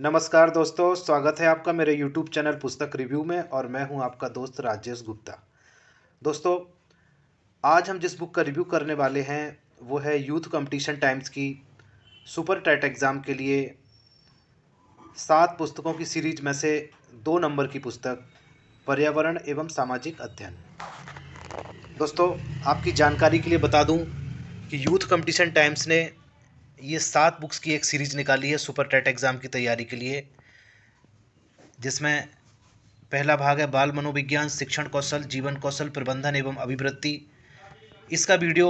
नमस्कार दोस्तों, स्वागत है आपका मेरे YouTube चैनल पुस्तक रिव्यू में और मैं हूं आपका दोस्त राजेश गुप्ता। दोस्तों, आज हम जिस बुक का रिव्यू करने वाले हैं वो है यूथ कंपटीशन टाइम्स की सुपर टेट एग्ज़ाम के लिए 7 पुस्तकों की सीरीज में से 2 नंबर की पुस्तक पर्यावरण एवं सामाजिक अध्ययन। दोस्तों, आपकी जानकारी के लिए बता दूं कि यूथ कंपटीशन टाइम्स ने ये 7 बुक्स की एक सीरीज निकाली है सुपर टेट एग्ज़ाम की तैयारी के लिए, जिसमें पहला भाग है बाल मनोविज्ञान, शिक्षण कौशल, जीवन कौशल, प्रबंधन एवं अभिवृत्ति। इसका वीडियो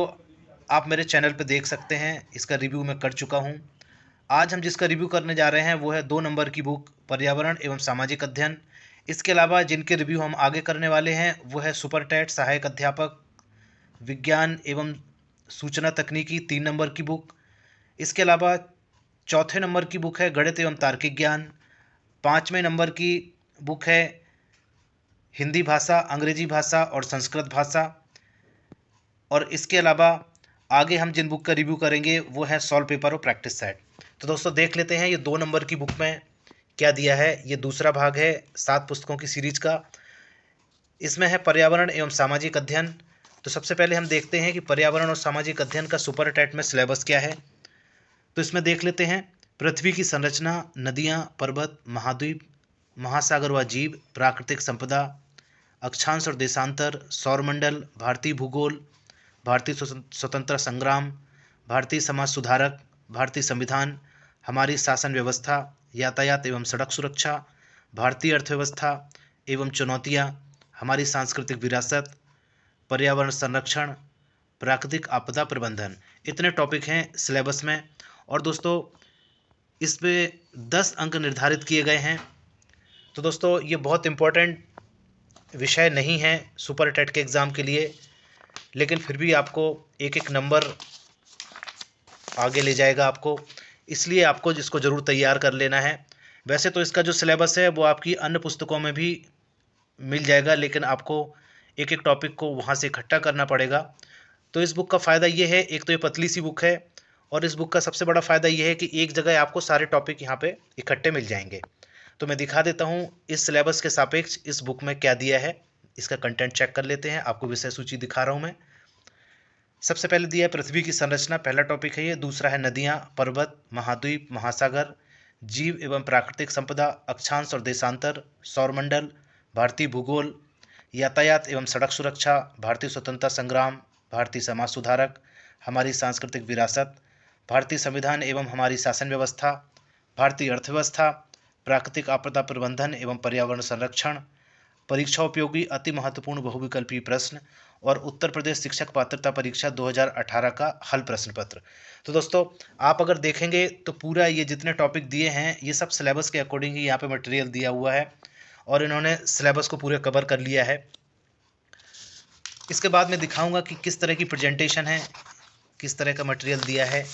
आप मेरे चैनल पर देख सकते हैं, इसका रिव्यू मैं कर चुका हूं। आज हम जिसका रिव्यू करने जा रहे हैं वो है 2 नंबर की बुक पर्यावरण एवं सामाजिक अध्ययन। इसके अलावा जिनके रिव्यू हम आगे करने वाले हैं वो है सुपर टेट सहायक अध्यापक विज्ञान एवं सूचना तकनीकी 3 नंबर की बुक। इसके अलावा चौथे नंबर की बुक है गणित एवं तार्किक ज्ञान। 5वें नंबर की बुक है हिंदी भाषा, अंग्रेजी भाषा और संस्कृत भाषा। और इसके अलावा आगे हम जिन बुक का रिव्यू करेंगे वो है सॉल्व पेपर और प्रैक्टिस सेट। तो दोस्तों देख लेते हैं ये 2 नंबर की बुक में क्या दिया है। ये दूसरा भाग है 7 पुस्तकों की सीरीज का। इसमें है पर्यावरण एवं सामाजिक अध्ययन। तो सबसे पहले हम देखते हैं कि पर्यावरण और सामाजिक अध्ययन का सुपर टेट में सिलेबस क्या है। तो इसमें देख लेते हैं पृथ्वी की संरचना, नदियाँ, पर्वत, महाद्वीप, महासागर व जीव, प्राकृतिक संपदा, अक्षांश और देशांतर, सौरमंडल, भारतीय भूगोल, भारतीय स्वतंत्रता संग्राम, भारतीय समाज सुधारक, भारतीय संविधान, हमारी शासन व्यवस्था, यातायात एवं सड़क सुरक्षा, भारतीय अर्थव्यवस्था एवं चुनौतियाँ, हमारी सांस्कृतिक विरासत, पर्यावरण संरक्षण, प्राकृतिक आपदा प्रबंधन। इतने टॉपिक हैं सिलेबस में। और दोस्तों इस पे 10 अंक निर्धारित किए गए हैं। तो दोस्तों ये बहुत इम्पोर्टेंट विषय नहीं है सुपर टेट के एग्ज़ाम के लिए, लेकिन फिर भी आपको एक एक नंबर आगे ले जाएगा आपको, इसलिए आपको जिसको ज़रूर तैयार कर लेना है। वैसे तो इसका जो सिलेबस है वो आपकी अन्य पुस्तकों में भी मिल जाएगा, लेकिन आपको एक एक टॉपिक को वहाँ से इकट्ठा करना पड़ेगा। तो इस बुक का फ़ायदा ये है, एक तो ये पतली सी बुक है और इस बुक का सबसे बड़ा फ़ायदा ये है कि एक जगह आपको सारे टॉपिक यहाँ पे इकट्ठे मिल जाएंगे। तो मैं दिखा देता हूँ इस सिलेबस के सापेक्ष इस बुक में क्या दिया है। इसका कंटेंट चेक कर लेते हैं। आपको विषय सूची दिखा रहा हूँ मैं। सबसे पहले दिया है पृथ्वी की संरचना, पहला टॉपिक है ये। दूसरा है नदियाँ, पर्वत, महाद्वीप, महासागर, जीव एवं प्राकृतिक संपदा, अक्षांश और देशांतर, सौरमंडल, भारतीय भूगोल, यातायात एवं सड़क सुरक्षा, भारतीय स्वतंत्रता संग्राम, भारतीय समाज सुधारक, हमारी सांस्कृतिक विरासत, भारतीय संविधान एवं हमारी शासन व्यवस्था, भारतीय अर्थव्यवस्था, प्राकृतिक आपदा प्रबंधन एवं पर्यावरण संरक्षण, परीक्षा उपयोगी अति महत्वपूर्ण बहुविकल्पीय प्रश्न और उत्तर प्रदेश शिक्षक पात्रता परीक्षा 2018 का हल प्रश्न पत्र। तो दोस्तों आप अगर देखेंगे तो पूरा ये जितने टॉपिक दिए हैं ये सब सिलेबस के अकॉर्डिंग ही यहाँ पे मटेरियल दिया हुआ है और इन्होंने सिलेबस को पूरे कवर कर लिया है। इसके बाद मैं दिखाऊंगा कि किस तरह की प्रेजेंटेशन है, किस तरह का मटेरियल दिया है।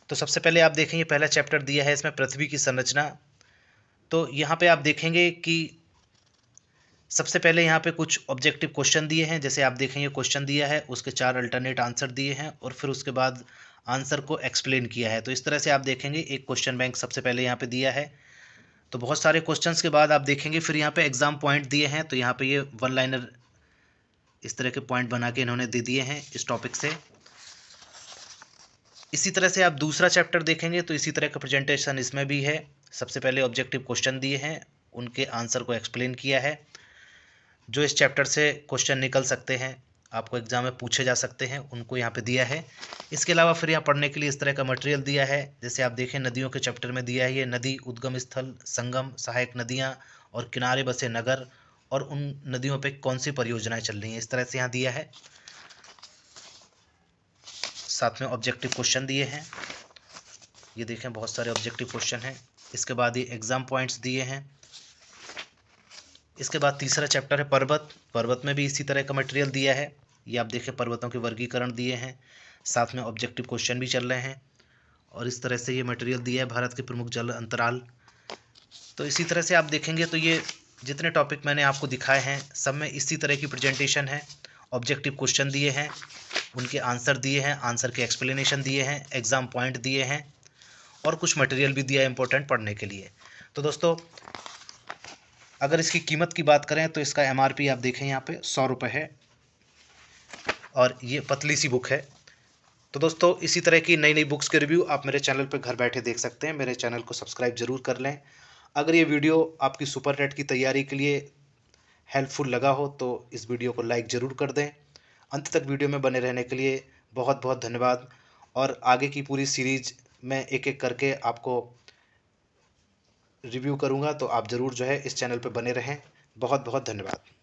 तो सबसे पहले आप देखेंगे पहला चैप्टर दिया है इसमें पृथ्वी की संरचना। तो यहाँ पे आप देखेंगे कि सबसे पहले यहाँ पे कुछ ऑब्जेक्टिव क्वेश्चन दिए हैं। जैसे आप देखेंगे क्वेश्चन दिया है, उसके 4 अल्टरनेट आंसर दिए हैं और फिर उसके बाद आंसर को एक्सप्लेन किया है। तो इस तरह से आप देखेंगे एक क्वेश्चन बैंक सबसे पहले यहाँ पे दिया है। तो बहुत सारे क्वेश्चंस के बाद आप देखेंगे फिर यहाँ पे एग्जाम पॉइंट दिए हैं। तो यहाँ पे ये 1 लाइनर इस तरह के पॉइंट बना के इन्होंने दे दिए हैं इस टॉपिक से। इसी तरह से आप दूसरा चैप्टर देखेंगे तो इसी तरह का प्रेजेंटेशन इसमें भी है। सबसे पहले ऑब्जेक्टिव क्वेश्चन दिए हैं, उनके आंसर को एक्सप्लेन किया है। जो इस चैप्टर से क्वेश्चन निकल सकते हैं, आपको एग्जाम में पूछे जा सकते हैं, उनको यहाँ पे दिया है। इसके अलावा फिर यहाँ पढ़ने के लिए इस तरह का मटेरियल दिया है। जैसे आप देखें नदियों के चैप्टर में दिया है ये नदी, उद्गम स्थल, संगम, सहायक नदियाँ और किनारे बसे नगर और उन नदियों पे कौन सी परियोजनाएं चल रही हैं, इस तरह से यहाँ दिया है। साथ में ऑब्जेक्टिव क्वेश्चन दिए हैं, ये देखें बहुत सारे ऑब्जेक्टिव क्वेश्चन हैं। इसके बाद ये एग्जाम पॉइंट्स दिए हैं। इसके बाद तीसरा चैप्टर है पर्वत। पर्वत में भी इसी तरह का मटेरियल दिया है। ये आप देखें पर्वतों के वर्गीकरण दिए हैं, साथ में ऑब्जेक्टिव क्वेश्चन भी चल रहे हैं और इस तरह से ये मटेरियल दिया है भारत के प्रमुख जल अंतराल। तो इसी तरह से आप देखेंगे तो ये जितने टॉपिक मैंने आपको दिखाए हैं सब में इसी तरह की प्रेजेंटेशन है। ऑब्जेक्टिव क्वेश्चन दिए हैं, उनके आंसर दिए हैं, आंसर के एक्सप्लेनेशन दिए हैं, एग्ज़ाम पॉइंट दिए हैं और कुछ मटेरियल भी दिया है इंपॉर्टेंट पढ़ने के लिए। तो दोस्तों, अगर इसकी कीमत की बात करें तो इसका एमआरपी आप देखें यहाँ पे 100 रुपये है और ये पतली सी बुक है। तो दोस्तों, इसी तरह की नई नई बुक्स के रिव्यू आप मेरे चैनल पर घर बैठे देख सकते हैं। मेरे चैनल को सब्सक्राइब जरूर कर लें। अगर ये वीडियो आपकी सुपर नेट की तैयारी के लिए हेल्पफुल लगा हो तो इस वीडियो को लाइक ज़रूर कर दें। अंत तक वीडियो में बने रहने के लिए बहुत बहुत धन्यवाद। और आगे की पूरी सीरीज मैं एक एक करके आपको रिव्यू करूँगा, तो आप ज़रूर जो है इस चैनल पर बने रहें। बहुत बहुत धन्यवाद।